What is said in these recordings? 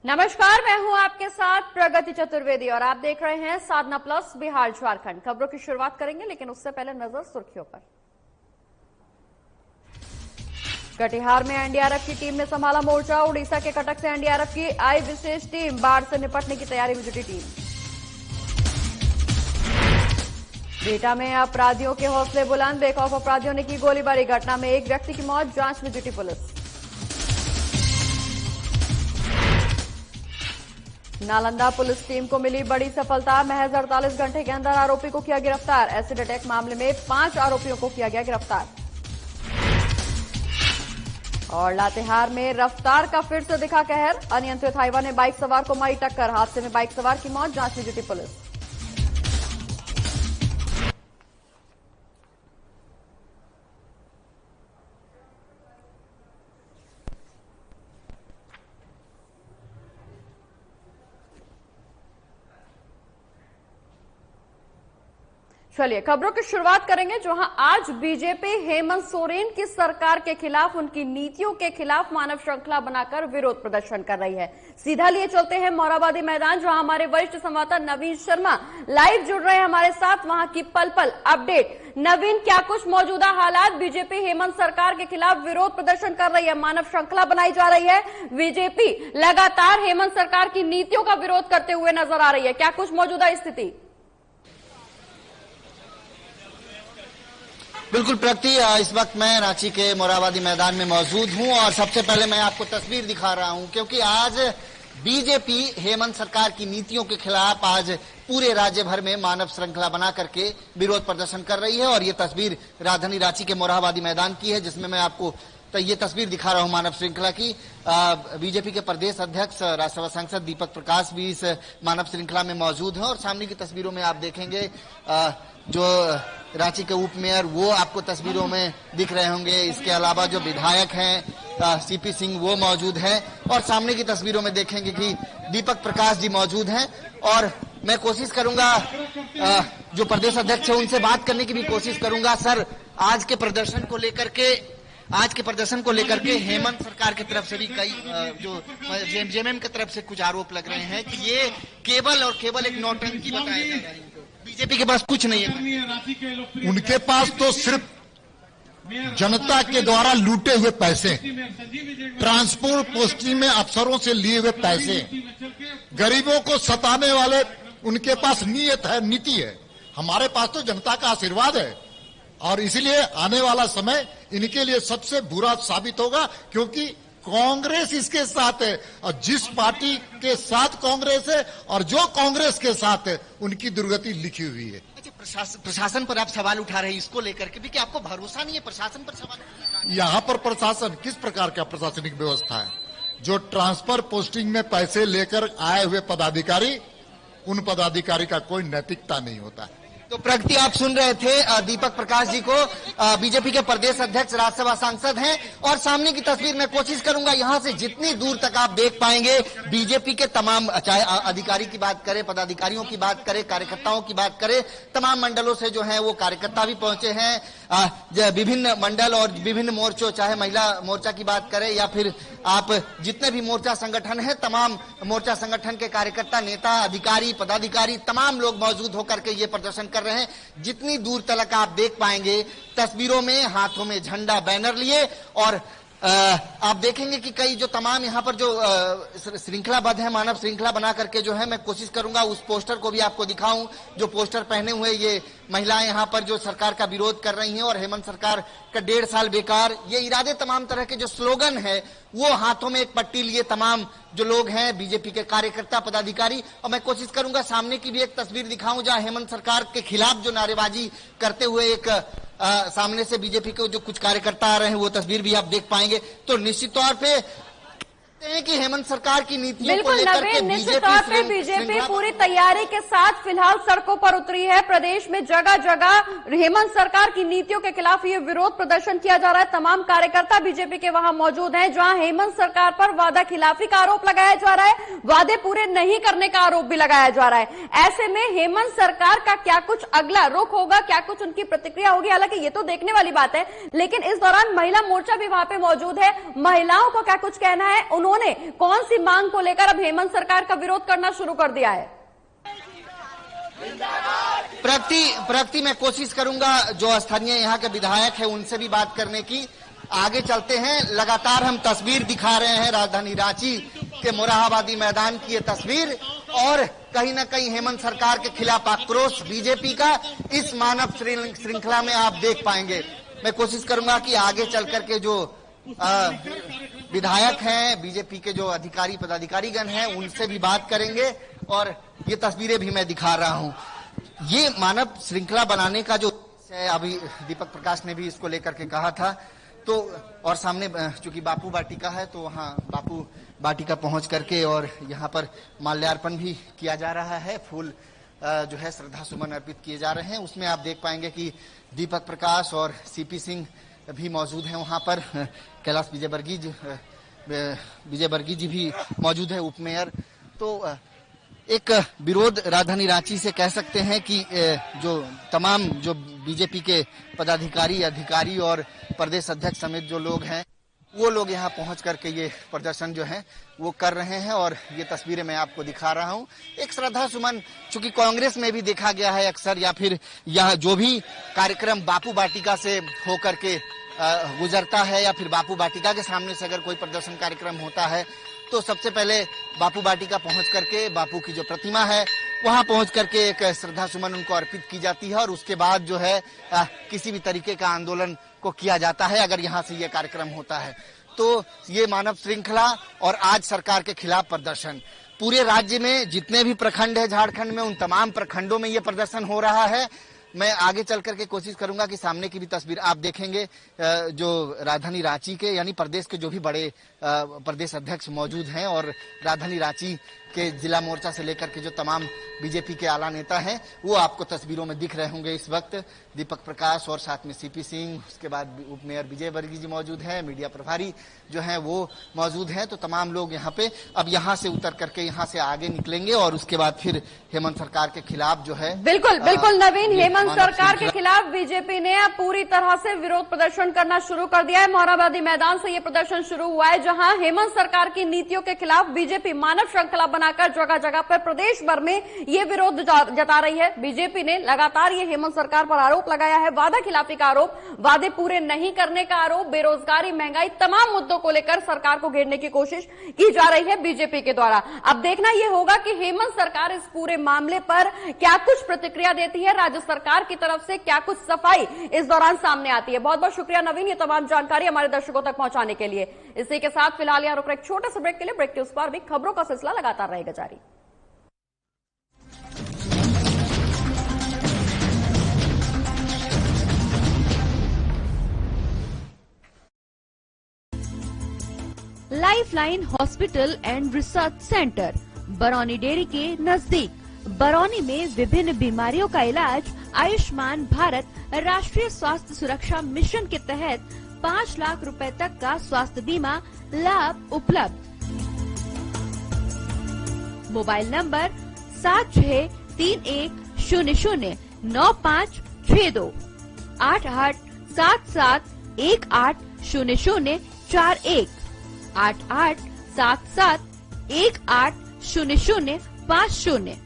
नमस्कार, मैं हूं आपके साथ प्रगति चतुर्वेदी और आप देख रहे हैं साधना प्लस बिहार झारखंड। खबरों की शुरुआत करेंगे, लेकिन उससे पहले नजर सुर्खियों पर। कटिहार में एनडीआरएफ की टीम ने संभाला मोर्चा। उड़ीसा के कटक से एनडीआरएफ की आई विशेष टीम। बाढ़ से निपटने की तैयारी में जुटी टीम। बिहटा में अपराधियों के हौसले बुलंद। बेखौफ अपराधियों ने की गोलीबारी। घटना में एक व्यक्ति की मौत। जांच में जुटी पुलिस। नालंदा पुलिस टीम को मिली बड़ी सफलता। महज 48 घंटे के अंदर आरोपी को किया गिरफ्तार। एसिड अटैक मामले में 5 आरोपियों को किया गया गिरफ्तार। और लातेहार में रफ्तार का फिर से दिखा कहर। अनियंत्रित हाईवा ने बाइक सवार को मारी टक्कर। हादसे में बाइक सवार की मौत। जांच में जुटी पुलिस। चलिए खबरों की शुरुआत करेंगे, जहां आज बीजेपी हेमंत सोरेन की सरकार के खिलाफ, उनकी नीतियों के खिलाफ मानव श्रृंखला बनाकर विरोध प्रदर्शन कर रही है। सीधा लिए चलते हैं मोरहाबादी मैदान, जहां हमारे वरिष्ठ संवाददाता नवीन शर्मा लाइव जुड़ रहे हैं हमारे साथ। वहां की पल पल अपडेट। नवीन, क्या कुछ मौजूदा हालात? बीजेपी हेमंत सरकार के खिलाफ विरोध प्रदर्शन कर रही है, मानव श्रृंखला बनाई जा रही है। बीजेपी लगातार हेमंत सरकार की नीतियों का विरोध करते हुए नजर आ रही है। क्या कुछ मौजूदा स्थिति? बिल्कुल प्रगति, इस वक्त मैं रांची के मोरहाबादी मैदान में मौजूद हूं और सबसे पहले मैं आपको तस्वीर दिखा रहा हूं, क्योंकि आज बीजेपी हेमंत सरकार की नीतियों के खिलाफ आज पूरे राज्य भर में मानव श्रृंखला बना करके विरोध प्रदर्शन कर रही है। और ये तस्वीर राजधानी रांची के मोरहाबादी मैदान की है, जिसमें मैं आपको ये तस्वीर दिखा रहा हूं मानव श्रृंखला की। बीजेपी के प्रदेश अध्यक्ष राज्यसभा सांसद दीपक प्रकाश भी इस मानव श्रृंखला में मौजूद हैं। और सामने की तस्वीरों में आप देखेंगे जो रांची के उप मेयर, वो आपको तस्वीरों में दिख रहे होंगे। इसके अलावा जो विधायक हैं सीपी सिंह, वो मौजूद हैं। और सामने की तस्वीरों में देखेंगे कि दीपक प्रकाश जी मौजूद हैं। और मैं कोशिश करूंगा जो प्रदेश अध्यक्ष है उनसे बात करने की भी कोशिश करूंगा। सर, आज के प्रदर्शन को लेकर के हेमंत सरकार की तरफ से भी कई जो जेएमएम की तरफ से कुछ आरोप लग रहे हैं कि ये केवल एक नौटंकी बताया जा रहा है। बीजेपी के पास कुछ नहीं है। उनके पास तो सिर्फ जनता के द्वारा लूटे हुए पैसे, ट्रांसपोर्ट पोस्टिंग में अफसरों से लिए हुए पैसे, गरीबों को सताने वाले उनके पास नीयत है, नीति है। हमारे पास तो जनता का आशीर्वाद है और इसलिए आने वाला समय इनके लिए सबसे बुरा साबित होगा, क्योंकि कांग्रेस इसके साथ है और जिस पार्टी के साथ कांग्रेस है और जो कांग्रेस के साथ है उनकी दुर्गति लिखी हुई है। अच्छा, प्रशासन पर आप सवाल उठा रहे हैं, इसको लेकर के भी कि आपको भरोसा नहीं है प्रशासन पर? सवाल यहाँ पर प्रशासन किस प्रकार का प्रशासनिक व्यवस्था है? जो ट्रांसफर पोस्टिंग में पैसे लेकर आए हुए पदाधिकारी, उन पदाधिकारी का कोई नैतिकता नहीं होता है। तो प्रगति, आप सुन रहे थे दीपक प्रकाश जी को, बीजेपी के प्रदेश अध्यक्ष राज्यसभा सांसद हैं। और सामने की तस्वीर मैं कोशिश करूंगा यहां से जितनी दूर तक आप देख पाएंगे, बीजेपी के तमाम, चाहे अधिकारी की बात करें, पदाधिकारियों की बात करें, कार्यकर्ताओं की बात करें, तमाम मंडलों से जो है वो कार्यकर्ता भी पहुंचे हैं। विभिन्न मंडल और विभिन्न मोर्चों, चाहे महिला मोर्चा की बात करें या फिर आप जितने भी मोर्चा संगठन है, तमाम मोर्चा संगठन के कार्यकर्ता, नेता, अधिकारी, पदाधिकारी, तमाम लोग मौजूद होकर के ये प्रदर्शन कर रहे हैं। जितनी दूर तक आप देख पाएंगे तस्वीरों में, हाथों में झंडा, बैनर लिए। और आप देखेंगे कि कई जो तमाम यहाँ पर जो श्रृंखलाबद्ध है, मानव श्रृंखला बना करके जो है, मैं कोशिश करूंगा उस पोस्टर को भी आपको दिखाऊं। जो पोस्टर पहने हुए ये महिलाएं यहाँ पर जो सरकार का विरोध कर रही हैं और हेमंत सरकार का 1.5 साल बेकार, ये इरादे, तमाम तरह के जो स्लोगन है, वो हाथों में एक पट्टी लिए तमाम जो लोग हैं, बीजेपी के कार्यकर्ता, पदाधिकारी। और मैं कोशिश करूंगा सामने की भी एक तस्वीर दिखाऊं, जहां हेमंत सरकार के खिलाफ जो नारेबाजी करते हुए एक सामने से बीजेपी के जो कुछ कार्यकर्ता आ रहे हैं, वो तस्वीर भी आप देख पाएंगे। तो निश्चित तौर पे कि हेमंत सरकार की नीतियों को लेकर के निश्चित तौर पे बीजेपी पूरी तैयारी के साथ फिलहाल सड़कों पर उतरी है। प्रदेश में जगह जगह हेमंत सरकार की नीतियों के खिलाफ ये विरोध प्रदर्शन किया जा रहा है। तमाम कार्यकर्ता बीजेपी के वहां मौजूद हैं, जहां हेमंत सरकार पर वादा खिलाफी का आरोप लगाया जा रहा है, वादे पूरे नहीं करने का आरोप भी लगाया जा रहा है। ऐसे में हेमंत सरकार का क्या कुछ अगला रुख होगा, क्या कुछ उनकी प्रतिक्रिया होगी, हालांकि ये तो देखने वाली बात है। लेकिन इस दौरान महिला मोर्चा भी वहां पे मौजूद है। महिलाओं को क्या कुछ कहना है, उन्होंने कौन सी मांग को लेकर अब हेमंत सरकार का विरोध करना शुरू कर दिया है? प्रगति मैं कोशिश करूंगा जो स्थानीय यहाँ के विधायक है उनसे भी बात करने की। आगे चलते हैं, लगातार हम तस्वीर दिखा रहे हैं राजधानी रांची के मोरहाबादी मैदान की ये तस्वीर, और कहीं ना कहीं हेमंत सरकार के खिलाफ आक्रोश बीजेपी का इस मानव श्रृंखला में आप देख पाएंगे। मैं कोशिश करूंगा कि आगे चल करके जो विधायक हैं, बीजेपी के जो अधिकारी पदाधिकारीगण हैं, उनसे भी बात करेंगे, और ये तस्वीरें भी मैं दिखा रहा हूं। ये मानव श्रृंखला बनाने का जो है, अभी दीपक प्रकाश ने भी इसको लेकर के कहा था, तो और सामने चूंकि बापू वाटिका है तो वहाँ बापू वाटिका पहुंच करके और यहाँ पर माल्यार्पण भी किया जा रहा है, फूल जो है श्रद्धा सुमन अर्पित किए जा रहे हैं। उसमें आप देख पाएंगे कि दीपक प्रकाश और सीपी सिंह भी मौजूद हैं वहाँ पर, कैलाश विजयवर्गीय जी भी मौजूद है, उपमेयर। तो एक विरोध राजधानी रांची से कह सकते हैं कि जो तमाम जो बीजेपी के पदाधिकारी अधिकारी और प्रदेश अध्यक्ष समेत जो लोग हैं वो लोग यहाँ पहुंच करके ये प्रदर्शन जो है वो कर रहे हैं, और ये तस्वीरें मैं आपको दिखा रहा हूँ। एक श्रद्धा सुमन चूंकि कांग्रेस में भी देखा गया है अक्सर, या फिर यह जो भी कार्यक्रम बापू वाटिका से होकर के गुजरता है, या फिर बापू वाटिका के सामने से अगर कोई प्रदर्शन कार्यक्रम होता है तो सबसे पहले बापू वाटिका पहुंच करके बापू की जो प्रतिमा है वहां पहुंच करके एक श्रद्धा सुमन उनको अर्पित की जाती है, और उसके बाद जो है किसी भी तरीके का आंदोलन को किया जाता है अगर यहाँ से ये कार्यक्रम होता है। तो ये मानव श्रृंखला और आज सरकार के खिलाफ प्रदर्शन पूरे राज्य में जितने भी प्रखंड है झारखंड में, उन तमाम प्रखंडों में ये प्रदर्शन हो रहा है। मैं आगे चल करके कोशिश करूंगा कि सामने की भी तस्वीर आप देखेंगे, जो राजधानी रांची के यानी प्रदेश के जो भी बड़े प्रदेश अध्यक्ष मौजूद हैं, और राजधानी रांची के जिला मोर्चा से लेकर के जो तमाम बीजेपी के आला नेता हैं वो आपको तस्वीरों में दिख रहे होंगे इस वक्त। दीपक प्रकाश और साथ में सीपी सिंह, उसके बाद उपमेयर विजयवर्गीय जी मौजूद हैं, मीडिया प्रभारी जो हैं वो मौजूद हैं। तो तमाम लोग यहाँ पे अब यहाँ से उतर करके यहाँ से आगे निकलेंगे, और उसके बाद फिर हेमंत सरकार के खिलाफ जो है बिल्कुल नवीन, हेमंत सरकार के खिलाफ बीजेपी ने अब पूरी तरह से विरोध प्रदर्शन करना शुरू कर दिया है। मोरहाबादी मैदान से ये प्रदर्शन शुरू हुआ है, जहां हेमंत सरकार की नीतियों के खिलाफ बीजेपी मानव श्रृंखला बनाकर जगह जगह पर प्रदेश भर में ये विरोध जता रही है। बीजेपी ने लगातार ये हेमंत सरकार पर आरोप लगाया है, वादा खिलाफी का आरोप, वादे पूरे नहीं करने का आरोप, बेरोजगारी, महंगाई, तमाम मुद्दों को लेकर सरकार को घेरने की कोशिश की जा रही है बीजेपी के द्वारा। अब देखना यह होगा कि हेमंत सरकार इस पूरे मामले पर क्या कुछ प्रतिक्रिया देती है, राज्य सरकार की तरफ से क्या कुछ सफाई इस दौरान सामने आती है। बहुत बहुत शुक्रिया नवीन, ये तमाम जानकारी हमारे दर्शकों तक पहुंचाने के लिए। इसी के साथ फिलहाल यहाँ रुक रहे एक छोटे से ब्रेक के लिए। ब्रेक के उस पार भी खबरों का सिलसिला लगातार रहेगा जारी। Lifeline hospital and research centre Barauni dairy के नजदीक। बरौनी में विभिन्न बीमारियों का इलाज आयुष्मान भारत राष्ट्रीय स्वास्थ्य सुरक्षा मिशन के तहत 5 लाख रुपए तक का स्वास्थ्य बीमा लाभ उपलब्ध। Mobile number 7631009562 8877180041 8877180050।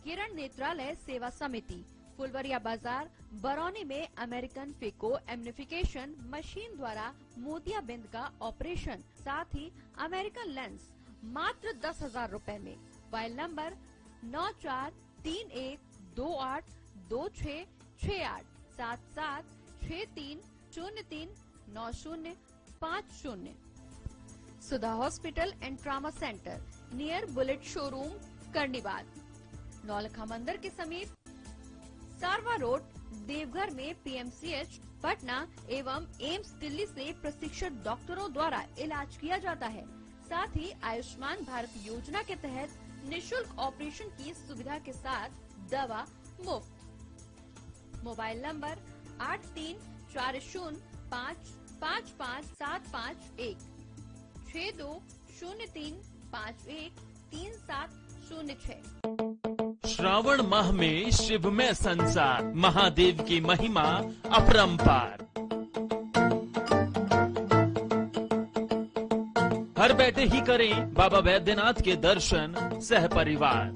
किरण नेत्रालय सेवा समिति, फुलवरिया बाजार, बरौनी में अमेरिकन फिको एम्निफिकेशन मशीन द्वारा मोतियाबिंद का ऑपरेशन, साथ ही अमेरिकन लेंस मात्र 10,000 रुपए में। Mobile number 9431282668 7763039050। Sudha hospital and trauma centre near bullet showroom Karnibagh, Naulakha Mandir के समीप, सारवा रोड, देवघर में पीएमसीएच पटना एवं एम्स दिल्ली से प्रशिक्षित डॉक्टरों द्वारा इलाज किया जाता है। साथ ही आयुष्मान भारत योजना के तहत निशुल्क ऑपरेशन की सुविधा के साथ दवा मुफ्त। Mobile number 8340555751 6203513706। श्रावण माह में शिवमय संसार, महादेव की महिमा अपरंपार। घर बैठे ही करें बाबा बैद्यनाथ के दर्शन सह परिवार।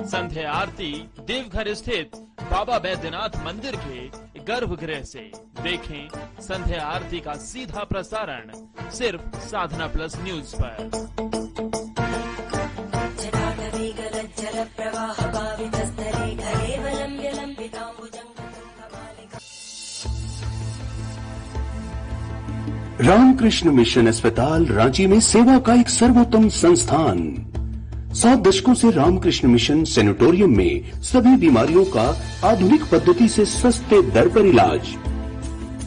संध्या आरती देवघर स्थित बाबा बैद्यनाथ मंदिर के गर्भगृह से देखें संध्या आरती का सीधा प्रसारण सिर्फ साधना प्लस न्यूज पर। रामकृष्ण मिशन अस्पताल रांची में सेवा का एक सर्वोत्तम संस्थान। 7 दशकों से रामकृष्ण मिशन सैनिटोरियम में सभी बीमारियों का आधुनिक पद्धति से सस्ते दर पर इलाज।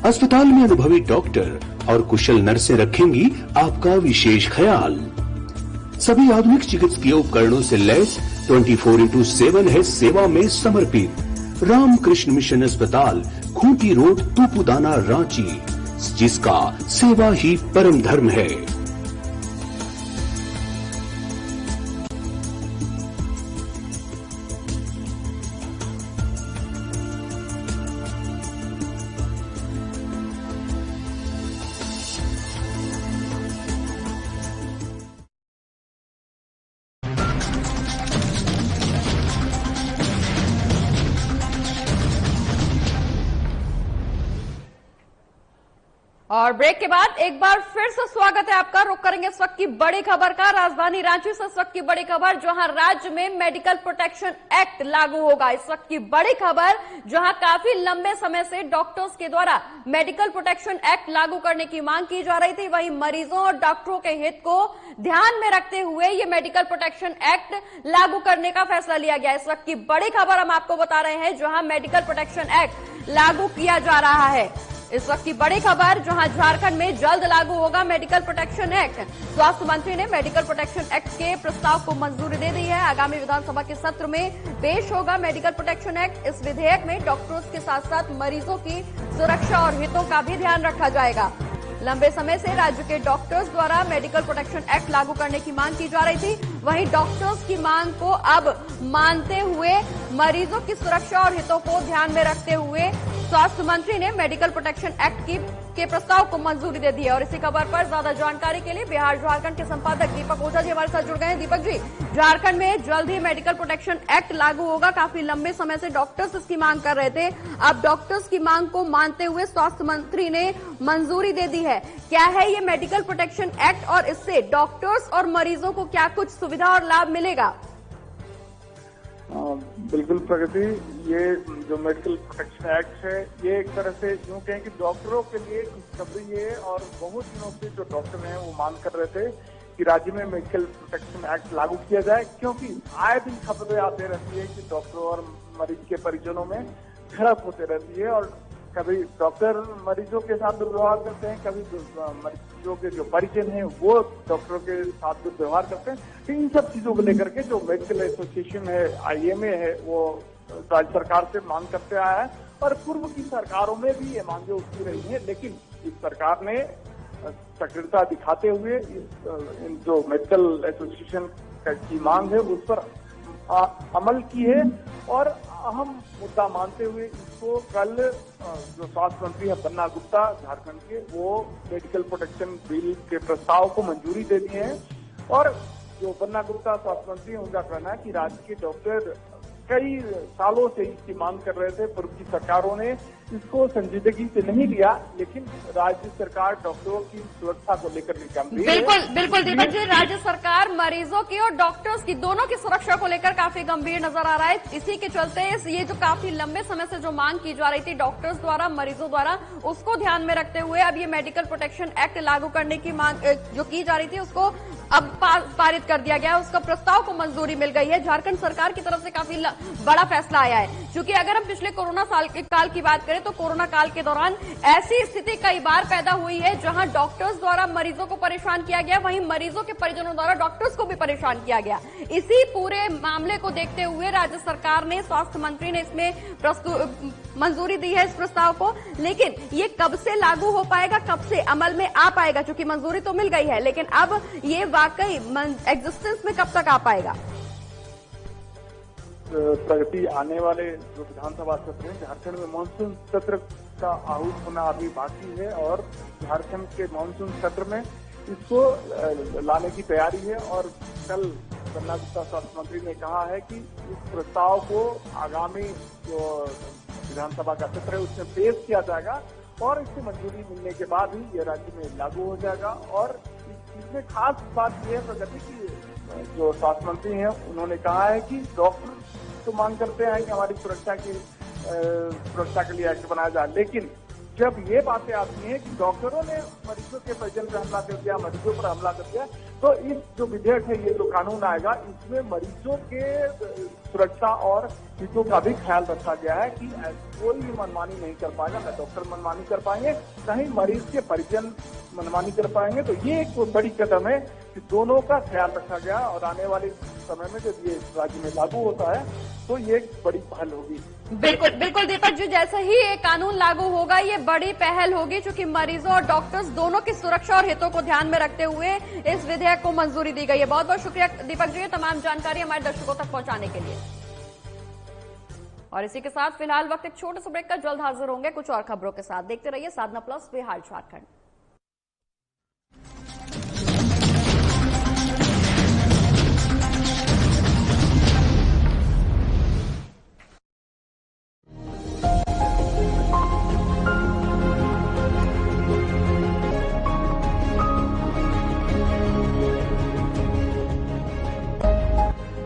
अस्पताल में अनुभवी डॉक्टर और कुशल नर्सें रखेंगी आपका विशेष ख्याल। सभी आधुनिक चिकित्सकीय उपकरणों से लैस 24/7 है सेवा में समर्पित। रामकृष्ण मिशन अस्पताल, खूंटी रोड, तूपुदाना, रांची, जिसका सेवा ही परम धर्म है। और ब्रेक के बाद एक बार फिर से स्वागत है आपका। रुक करेंगे इस वक्त की बड़ी खबर का। राजधानी रांची से इस वक्त की बड़ी खबर, जहां राज्य में मेडिकल प्रोटेक्शन एक्ट लागू होगा। इस वक्त की बड़ी खबर, जहां काफी लंबे समय से डॉक्टर्स के द्वारा मेडिकल प्रोटेक्शन एक्ट लागू करने की मांग की जा रही थी, वहीं मरीजों और डॉक्टरों के हित को ध्यान में रखते हुए ये मेडिकल प्रोटेक्शन एक्ट लागू करने का फैसला लिया गया। इस वक्त की बड़ी खबर हम आपको बता रहे हैं, जहां मेडिकल प्रोटेक्शन एक्ट लागू किया जा रहा है। इस वक्त की बड़ी खबर, जहां झारखंड में जल्द लागू होगा मेडिकल प्रोटेक्शन एक्ट। स्वास्थ्य मंत्री ने मेडिकल प्रोटेक्शन एक्ट के प्रस्ताव को मंजूरी दे दी है। आगामी विधानसभा के सत्र में पेश होगा मेडिकल प्रोटेक्शन एक्ट। इस विधेयक में डॉक्टर्स के साथ साथ मरीजों की सुरक्षा और हितों का भी ध्यान रखा जाएगा। लंबे समय से राज्य के डॉक्टर्स द्वारा मेडिकल प्रोटेक्शन एक्ट लागू करने की मांग की जा रही थी, वहीं डॉक्टर्स की मांग को अब मानते हुए मरीजों की सुरक्षा और हितों को ध्यान में रखते हुए स्वास्थ्य मंत्री ने मेडिकल प्रोटेक्शन एक्ट के प्रस्ताव को मंजूरी दे दी है। और इसी खबर पर ज्यादा जानकारी के लिए बिहार झारखंड के संपादक दीपक ओझा जी हमारे साथ जुड़ गए हैं। दीपक जी, झारखंड में जल्द ही मेडिकल प्रोटेक्शन एक्ट लागू होगा। काफी लंबे समय से डॉक्टर्स इसकी मांग कर रहे थे। अब डॉक्टर्स की मांग को मानते हुए स्वास्थ्य मंत्री ने मंजूरी दे दी है। क्या है ये मेडिकल प्रोटेक्शन एक्ट और इससे डॉक्टर्स और मरीजों को क्या कुछ सुविधा और लाभ मिलेगा? बिल्कुल प्रगति, ये जो मेडिकल प्रोटेक्शन एक्ट है, ये एक तरह से यूं कहें कि डॉक्टरों के लिए खुशखबरी है। और बहुत दिनों से जो डॉक्टर हैं वो मांग कर रहे थे कि राज्य में मेडिकल प्रोटेक्शन एक्ट लागू किया जाए, क्योंकि आए दिन खबरें आते रहती है कि डॉक्टरों और मरीज के परिजनों में झड़प होते रहती है। और कभी डॉक्टर मरीजों के साथ दुर्व्यवहार करते हैं, कभी मरीजों के जो परिजन हैं वो डॉक्टरों के साथ दुर्व्यवहार करते हैं। तो इन सब चीजों को लेकर के जो मेडिकल एसोसिएशन है, IMA है, वो राज्य सरकार से मांग करते आया है। और पूर्व की सरकारों में भी ये मांगे उठती रही है, लेकिन इस सरकार ने सक्रियता दिखाते हुए जो मेडिकल एसोसिएशन की मांग है उस पर अमल की है। और अहम मुद्दा मानते हुए इसको कल जो स्वास्थ्य मंत्री है बन्ना गुप्ता झारखंड के, वो मेडिकल प्रोटेक्शन बिल के प्रस्ताव को मंजूरी दे दिए हैं। और जो बन्ना गुप्ता स्वास्थ्य मंत्री है, उनका कहना है कि राज्य के डॉक्टर कई सालों से इसकी मांग कर रहे थे। पूर्व की सरकारों ने इसको संजीदगी से नहीं लिया, लेकिन राज्य सरकार डॉक्टरों की सुरक्षा को लेकर भी गंभीर है। बिल्कुल दीपक जी, राज्य सरकार मरीजों की और डॉक्टर्स की दोनों की सुरक्षा को लेकर काफी गंभीर नजर आ रहा है। इसी के चलते ये जो काफी लंबे समय से जो मांग की जा रही थी डॉक्टर्स द्वारा, मरीजों द्वारा, उसको ध्यान में रखते हुए अब ये मेडिकल प्रोटेक्शन एक्ट लागू करने की मांग जो की जा रही थी उसको अब पारित कर दिया गया। उसका प्रस्ताव को मंजूरी मिल गई है। झारखंड सरकार की तरफ से काफी बड़ा फैसला आया है, क्योंकि अगर हम पिछले कोरोना काल की बात करें तो कोरोना काल के दौरान ऐसी स्थिति कई बार पैदा हुई है जहां डॉक्टर्स द्वारा मरीजों को परेशान किया गया, वहीं मरीजों के परिजनों द्वारा डॉक्टर्स को भी परेशान किया गया। इसी पूरे मामले को देखते हुए राज्य सरकार ने, स्वास्थ्य मंत्री ने इसमें मंजूरी दी है इस प्रस्ताव को। लेकिन ये कब से लागू हो पाएगा, कब से अमल में आ पाएगा? क्योंकि मंजूरी तो मिल गई है, लेकिन अब ये वाकई एग्जिस्टेंस में कब तक आ पाएगा? प्रगति आने वाले जो विधानसभा सत्र हैं, झारखंड में मानसून सत्र का आहूत होना अभी बाकी है और झारखंड के मानसून सत्र में इसको लाने की तैयारी है। और कल गन्ना गुप्ता स्वास्थ्य मंत्री ने कहा है कि इस प्रस्ताव को आगामी जो विधानसभा का सत्र है उसमें पेश किया जाएगा और इसकी मंजूरी मिलने के बाद ही ये राज्य में लागू हो जाएगा। और इसमें खास बात यह है प्रगति की जो स्वास्थ्य मंत्री हैं उन्होंने कहा है कि डॉक्टर तो मांग करते हैं कि हमारी सुरक्षा के लिए एक्ट बनाया जाए, लेकिन जब ये बातें आती हैं कि डॉक्टरों ने मरीजों के परिजन पर हमला कर दिया, मरीजों पर हमला कर दिया, तो इस जो विधेयक है, ये जो कानून आएगा, इसमें मरीजों के सुरक्षा और हितों का भी ख्याल रखा गया है कि कोई भी मनमानी नहीं कर पाएगा, न डॉक्टर मनमानी कर पाएंगे, कहीं मरीज के परिजन मनमानी कर पाएंगे। तो ये एक बड़ी कदम है कि दोनों का ख्याल रखा गया और आने वाले समय में जब ये राज्य में लागू होता है तो ये एक बड़ी पहल होगी। बिल्कुल बिल्कुल दीपक जी, जैसे ही ये कानून लागू होगा ये बड़ी पहल होगी, क्योंकि मरीजों और डॉक्टर्स दोनों की सुरक्षा और हितों को ध्यान में रखते हुए इस विधेयक को मंजूरी दी गई है। बहुत बहुत शुक्रिया दीपक जी, तमाम जानकारी हमारे दर्शकों तक पहुंचाने के लिए। और इसी के साथ फिलहाल वक्त एक छोटे से ब्रेक का, जल्द हाजिर होंगे कुछ और खबरों के साथ। देखते रहिए साधना प्लस, बिहार झारखंड।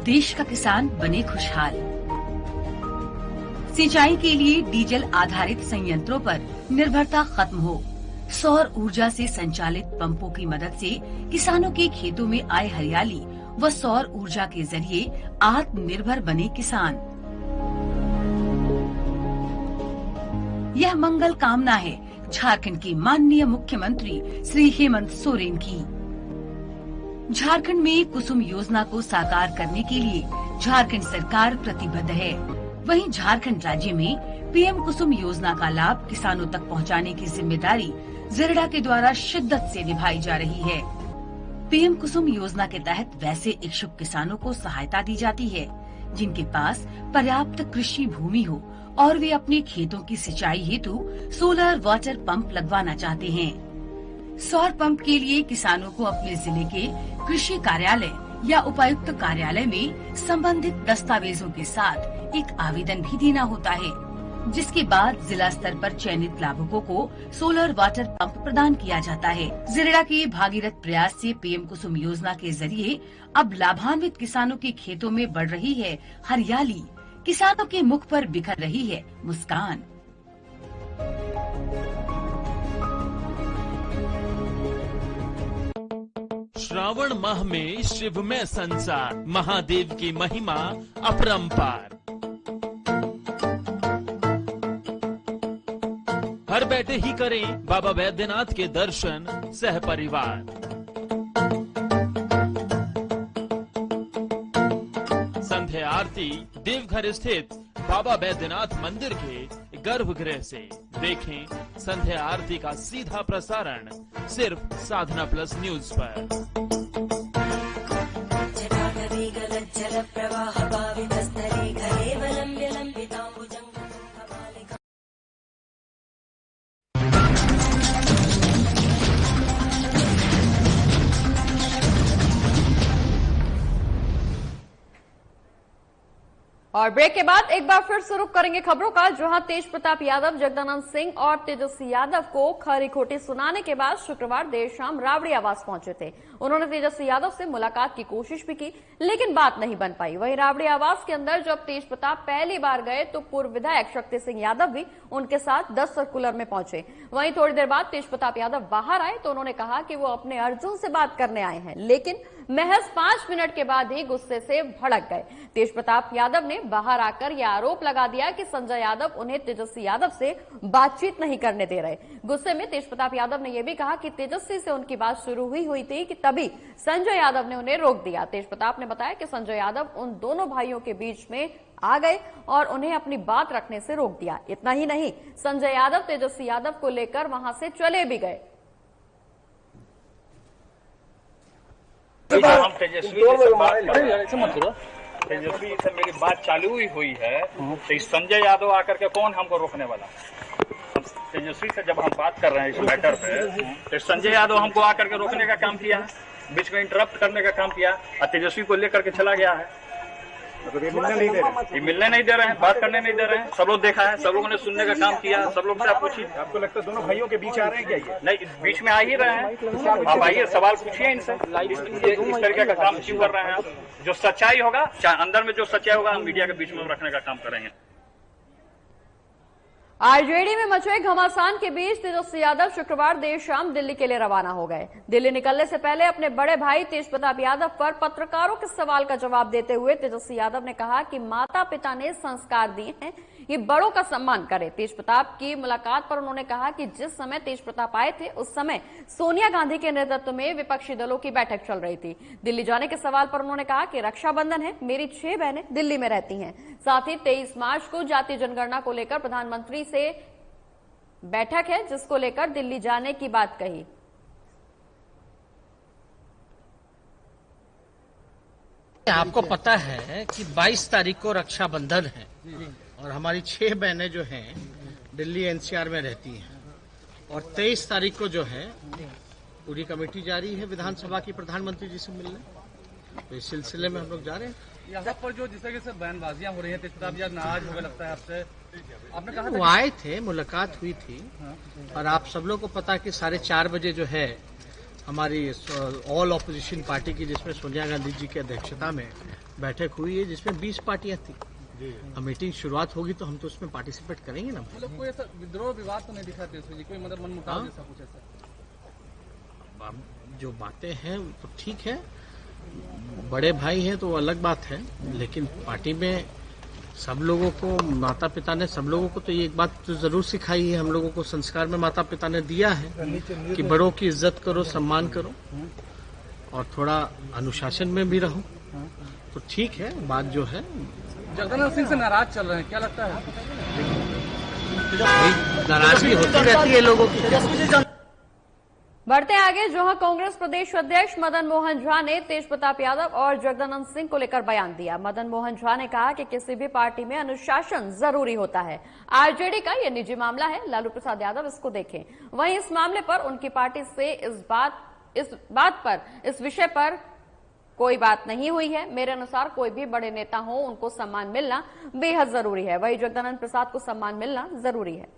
देश का किसान बने खुशहाल। सिंचाई के लिए डीजल आधारित संयंत्रों पर निर्भरता खत्म हो। सौर ऊर्जा से संचालित पंपों की मदद से किसानों के खेतों में आए हरियाली व सौर ऊर्जा के जरिए आत्मनिर्भर बने किसान। यह मंगल कामना है झारखंड के माननीय मुख्यमंत्री श्री हेमंत सोरेन की। झारखंड में कुसुम योजना को साकार करने के लिए झारखंड सरकार प्रतिबद्ध है। वहीं झारखंड राज्य में पीएम कुसुम योजना का लाभ किसानों तक पहुंचाने की जिम्मेदारी जिरडा के द्वारा शिद्दत से निभाई जा रही है। पीएम कुसुम योजना के तहत वैसे इच्छुक किसानों को सहायता दी जाती है जिनके पास पर्याप्त कृषि भूमि हो और वे अपने खेतों की सिंचाई हेतु सोलर वाटर पंप लगवाना चाहते हैं। सौर पंप के लिए किसानों को अपने जिले के कृषि कार्यालय या उपायुक्त कार्यालय में संबंधित दस्तावेजों के साथ एक आवेदन भी देना होता है, जिसके बाद जिला स्तर पर चयनित लाभुकों को सोलर वाटर पंप प्रदान किया जाता है। जिरडा के भागीरथ प्रयास से पीएम कुसुम योजना के जरिए अब लाभान्वित किसानों के खेतों में बढ़ रही है हरियाली, किसानों के मुख पर बिखर रही है मुस्कान। श्रावण माह में शिवमय संसार, महादेव की महिमा अपरंपार। घर बैठे ही करें बाबा बैद्यनाथ के दर्शन सह परिवार। संध्या आरती देवघर स्थित बाबा बैद्यनाथ मंदिर के गर्भगृह से देखें संध्या आरती का सीधा प्रसारण सिर्फ साधना प्लस न्यूज पर। और ब्रेक के बाद एक बार फिर से रुख करेंगे खबरों का, जहां तेज प्रताप यादव, जगदानंद सिंह और तेजस्वी यादव को खरी खोटी सुनाने के बाद शुक्रवार देर शाम राबड़ी आवास पहुंचे थे। उन्होंने तेजस्वी यादव से मुलाकात की कोशिश भी की, लेकिन बात नहीं बन पाई। वहीं राबड़ी आवास के अंदर जब तेज प्रताप पहली बार गए तो पूर्व विधायक शक्ति सिंह यादव भी उनके साथ 10 सर्कुलर में पहुंचे। वहीं थोड़ी देर बाद तेज प्रताप यादव बाहर आए तो उन्होंने कहा कि वो अपने अर्जुन से बात करने आए हैं, लेकिन महज 5 मिनट के बाद ही गुस्से से भड़क गए। तेज प्रताप यादव ने बाहर आकर यह आरोप लगा दिया कि संजय यादव उन्हें तेजस्वी यादव से बातचीत नहीं करने दे रहे। गुस्से में तेज प्रताप यादव ने यह भी कहा कि तेजस्वी से उनकी बात शुरू हुई थी कि तभी संजय यादव ने उन्हें रोक दिया। तेज प्रताप ने बताया कि संजय यादव उन दोनों भाइयों के बीच में आ गए और उन्हें अपनी बात रखने से रोक दिया। इतना ही नहीं, संजय यादव तेजस्वी यादव को लेकर वहां से चले भी गए। हम तेजस्वी से बात तेजस्वी से मेरी बात चालू ही हुई है, तो इस संजय यादव आकर के कौन हमको रोकने वाला है? तेजस्वी से जब हम बात कर रहे हैं इस मैटर पे, तो संजय यादव हमको आकर के रोकने का काम किया है, बीच में इंटरप्ट करने का काम किया और तेजस्वी को लेकर के चला गया है। ये मिलने नहीं दे रहे हैं, बात करने नहीं दे रहे हैं। सब लोग देखा है, सब लोगों ने सुनने का काम किया, सब लोग से आप पूछिए। आपको लगता है दोनों भाइयों के बीच आ रहे हैं क्या ये? नहीं, बीच में आ ही रहे हैं। आप आइए, सवाल पूछिए इनसे, इस तरीके का काम क्यों कर रहे हैं आप? जो सच्चाई होगा, अंदर में जो सच्चाई होगा, हम मीडिया के बीच में रखने का काम करेंगे। आरजेडी में मचे घमासान के बीच तेजस्वी यादव शुक्रवार देर शाम दिल्ली के लिए रवाना हो गए। दिल्ली निकलने से पहले अपने बड़े भाई तेज प्रताप यादव पर पत्रकारों के सवाल का जवाब देते हुए तेजस्वी यादव ने कहा कि माता पिता ने संस्कार दिए हैं, ये बड़ों का सम्मान करें। तेज प्रताप की मुलाकात पर उन्होंने कहा कि जिस समय तेज प्रताप आए थे उस समय सोनिया गांधी के नेतृत्व में विपक्षी दलों की बैठक चल रही थी। दिल्ली जाने के सवाल पर उन्होंने कहा कि रक्षाबंधन है, मेरी 6 बहनें दिल्ली में रहती हैं। साथ ही 23 मार्च को जातीय जनगणना को लेकर प्रधानमंत्री से बैठक है, जिसको लेकर दिल्ली जाने की बात कही। आपको पता है कि 22 तारीख को रक्षाबंधन है और हमारी 6 बहनें जो हैं दिल्ली एनसीआर में रहती हैं और 23 तारीख को जो है पूरी कमेटी जारी है विधानसभा की प्रधानमंत्री जी से मिलने, तो इस सिलसिले में हम लोग जा रहे हैं। यहाँ पर जो जिस तरीके से बयानबाजियां हो रही हैं, तेज प्रताप यादव नाराज हो गए लगता है आपसे, आपने कहा वो आए थे, मुलाकात हुई थी और आप सब लोग को पता है कि 4:30 बजे जो है हमारी ऑल ऑपोजिशन पार्टी की, जिसमें सोनिया गांधी जी की अध्यक्षता में बैठक हुई है, जिसमें 20 पार्टियां थी। अब मीटिंग शुरुआत होगी तो हम तो उसमें पार्टिसिपेट करेंगे ना। मतलब कोई ऐसा विद्रोह विवाद तो नहीं दिखा तेजस्वी जी, कोई मतलब मनमुटाव जैसा कुछ ऐसा? जो बातें हैं तो ठीक है, बड़े भाई हैं तो अलग बात है, लेकिन पार्टी में सब लोगों को, माता पिता ने सब लोगों को तो ये एक बात तो जरूर सिखाई है, हम लोगों को संस्कार में माता पिता ने दिया है कि बड़ों की इज्जत करो, सम्मान करो और थोड़ा अनुशासन में भी रहो। तो ठीक है, बात जो है जगदानंद सिंह से नाराज चल रहे हैं, क्या लगता है? नाराजगी होती रहती है लोगों की। बढ़ते आगे, जहां कांग्रेस प्रदेश अध्यक्ष मदन मोहन झा ने तेज प्रताप यादव और जगदानंद सिंह को लेकर बयान दिया। मदन मोहन झा ने कहा कि किसी भी पार्टी में अनुशासन जरूरी होता है। आरजेडी का यह निजी मामला है, लालू प्रसाद यादव इसको देखें। वहीं इस मामले पर उनकी पार्टी से इस विषय पर कोई बात नहीं हुई है। मेरे अनुसार कोई भी बड़े नेता हो, उनको सम्मान मिलना बेहद जरूरी है। वहीं जगदानंद प्रसाद को सम्मान मिलना जरूरी है।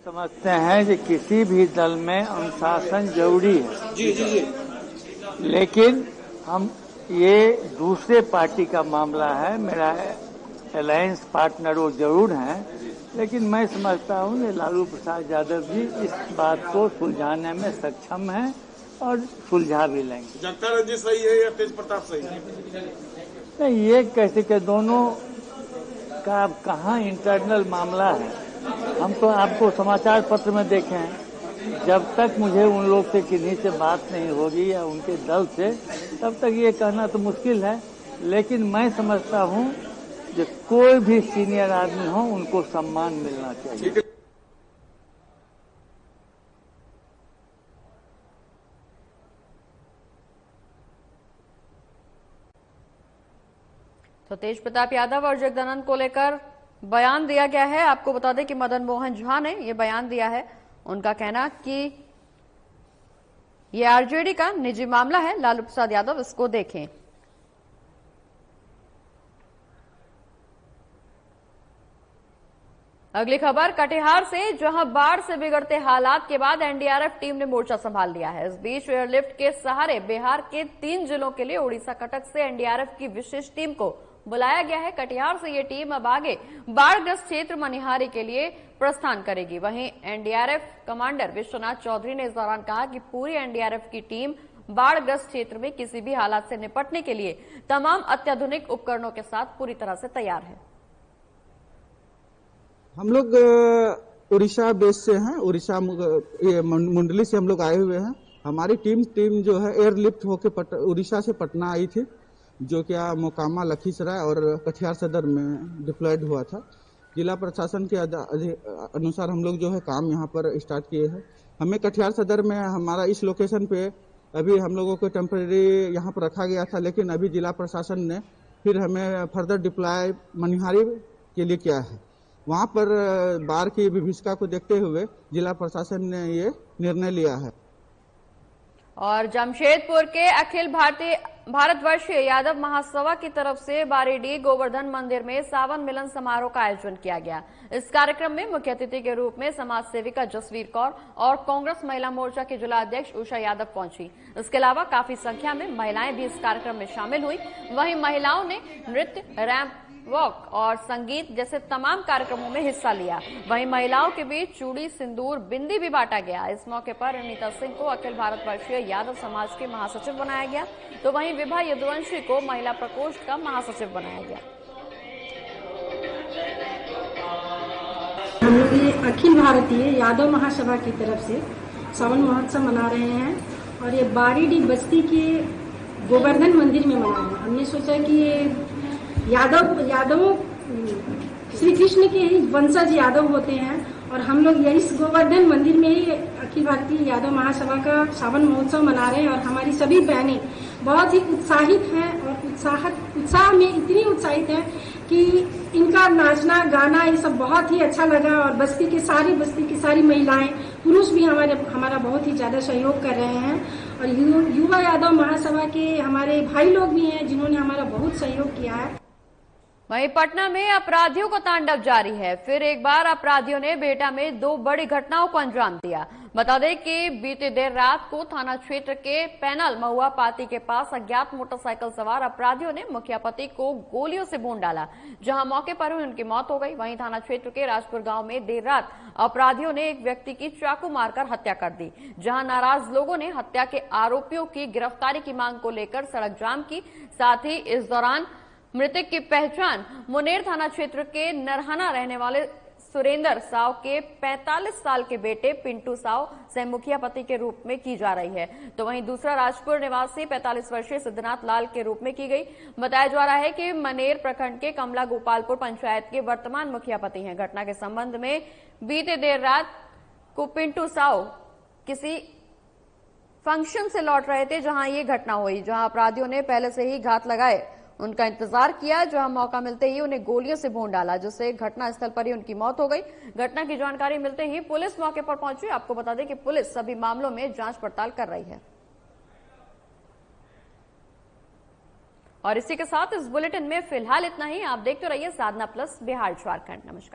समझते हैं कि किसी भी दल में अनुशासन जरूरी है। जी। लेकिन हम ये दूसरे पार्टी का मामला है, मेरा अलायंस पार्टनर वो जरूर हैं, लेकिन मैं समझता हूँ कि लालू प्रसाद यादव जी इस बात को सुलझाने में सक्षम हैं और सुलझा भी लेंगे। जगदानंद जी सही है या तेज प्रताप सही है? नहीं, ये कैसे के दोनों का कहाँ इंटरनल मामला है, हम तो आपको समाचार पत्र में देखे हैं। जब तक मुझे उन लोग से किन्हीं से बात नहीं होगी या उनके दल से, तब तक ये कहना तो मुश्किल है। लेकिन मैं समझता हूँ कि कोई भी सीनियर आदमी हो, उनको सम्मान मिलना चाहिए। तो तेज प्रताप यादव और जगदानंद को लेकर बयान दिया गया है। आपको बता दें कि मदन मोहन झा ने यह बयान दिया है। उनका कहना कि यह आरजेडी का निजी मामला है, लालू प्रसाद यादव इसको देखें। अगली खबर कटिहार से, जहां बाढ़ से बिगड़ते हालात के बाद एनडीआरएफ टीम ने मोर्चा संभाल लिया है। इस बीच एयरलिफ्ट के सहारे बिहार के 3 जिलों के लिए उड़ीसा कटक से एनडीआरएफ की विशेष टीम को बुलाया गया है। कटिहार से ये टीम अब आगे बाढ़ग्रस्त क्षेत्र मनिहारी के लिए प्रस्थान करेगी। वहीं एनडीआरएफ कमांडर विश्वनाथ चौधरी ने इस दौरान कहा कि पूरी एनडीआरएफ की टीम बाढ़ग्रस्त क्षेत्र में किसी भी हालात से निपटने के लिए तमाम अत्याधुनिक उपकरणों के साथ पूरी तरह से तैयार है। हम लोग उड़ीसा बेस से हैं, उड़ीसा मुंडली से हम लोग आए हुए हैं। हमारी टीम जो है एयरलिफ्ट होकर उड़ीसा से पटना आई थी, जो क्या मोकामा, लखीसराय और कटिहार सदर में डिप्लॉयड हुआ था। जिला प्रशासन के अनुसार हम लोग जो है काम यहाँ पर स्टार्ट किए हैं। हमें कटिहार सदर में हमारा इस लोकेशन पे अभी हम लोगों को टेम्परेरी यहाँ पर रखा गया था, लेकिन अभी जिला प्रशासन ने फिर हमें फर्दर डिप्लॉय मनिहारी के लिए किया है। वहाँ पर बाढ़ की विभीषिका को देखते हुए जिला प्रशासन ने ये निर्णय लिया है। और जमशेदपुर के अखिल भारतवर्षीय यादव महासभा की तरफ से बारीडीह गोवर्धन मंदिर में सावन मिलन समारोह का आयोजन किया गया। इस कार्यक्रम में मुख्य अतिथि के रूप में समाज सेविका जसवीर कौर और कांग्रेस महिला मोर्चा की जिला अध्यक्ष उषा यादव पहुंची। इसके अलावा काफी संख्या में महिलाएं भी इस कार्यक्रम में शामिल हुई। वहीं महिलाओं ने नृत्य, रैंप वॉक और संगीत जैसे तमाम कार्यक्रमों में हिस्सा लिया। वहीं महिलाओं के बीच चूड़ी, सिंदूर, बिंदी भी बांटा गया। इस मौके पर अनीता सिंह को अखिल भारतवर्षीय यादव समाज के महासचिव बनाया गया, तो वहीं विभा यदुवंशी को महिला प्रकोष्ठ का महासचिव बनाया गया। हम लोग ये अखिल भारतीय यादव महासभा की तरफ से सावन महोत्सव मना रहे हैं और ये बारीडीह बस्ती के गोवर्धन मंदिर में मना रहे हैं। हमने सोचा कि ये यादवों श्री कृष्ण के ही वंशज यादव होते हैं और हम लोग इस गोवर्धन मंदिर में ही अखिल भारतीय यादव महासभा का सावन महोत्सव मना रहे हैं। और हमारी सभी बहनें बहुत ही उत्साहित हैं और उत्साह में इतनी उत्साहित हैं कि इनका नाचना गाना ये सब बहुत ही अच्छा लगा। और बस्ती की सारी महिलाएं, पुरुष भी हमारा बहुत ही ज्यादा सहयोग कर रहे हैं। और युवा यादव महासभा के हमारे भाई लोग भी हैं जिन्होंने हमारा बहुत सहयोग किया है। वहीं पटना में अपराधियों का तांडव जारी है। फिर एक बार अपराधियों ने बिहटा में 2 बड़ी घटनाओं को अंजाम दिया। बता दें कि बीते देर रात को थाना क्षेत्र के पैनल महुआ पाती के पास अज्ञात मोटरसाइकिल सवार अपराधियों ने मुखिया पति को गोलियों से भून डाला, जहां मौके पर ही उनकी मौत हो गई। वहीं थाना क्षेत्र के राजपुर गांव में देर रात अपराधियों ने एक व्यक्ति की चाकू मारकर हत्या कर दी, जहां नाराज लोगों ने हत्या के आरोपियों की गिरफ्तारी की मांग को लेकर सड़क जाम की। साथ ही इस दौरान मृतक की पहचान मुनेर थाना क्षेत्र के नरहना रहने वाले सुरेंद्र साव के 45 साल के बेटे पिंटू साव से मुखिया पति के रूप में की जा रही है, तो वहीं दूसरा राजपुर निवासी 45 वर्षीय सिद्धनाथ लाल के रूप में की गई। बताया जा रहा है कि मनेर प्रखंड के कमला गोपालपुर पंचायत के वर्तमान मुखिया पति हैं। घटना के संबंध में बीते देर रात को पिंटू साव किसी फंक्शन से लौट रहे थे, जहां ये घटना हुई, जहां अपराधियों ने पहले से ही घात लगाए उनका इंतजार किया, जहां मौका मिलते ही उन्हें गोलियों से भून डाला, जिससे घटनास्थल पर ही उनकी मौत हो गई। घटना की जानकारी मिलते ही पुलिस मौके पर पहुंची। आपको बता दें कि पुलिस सभी मामलों में जांच पड़ताल कर रही है। और इसी के साथ इस बुलेटिन में फिलहाल इतना ही। आप देखते रहिए साधना प्लस बिहार झारखंड। नमस्कार।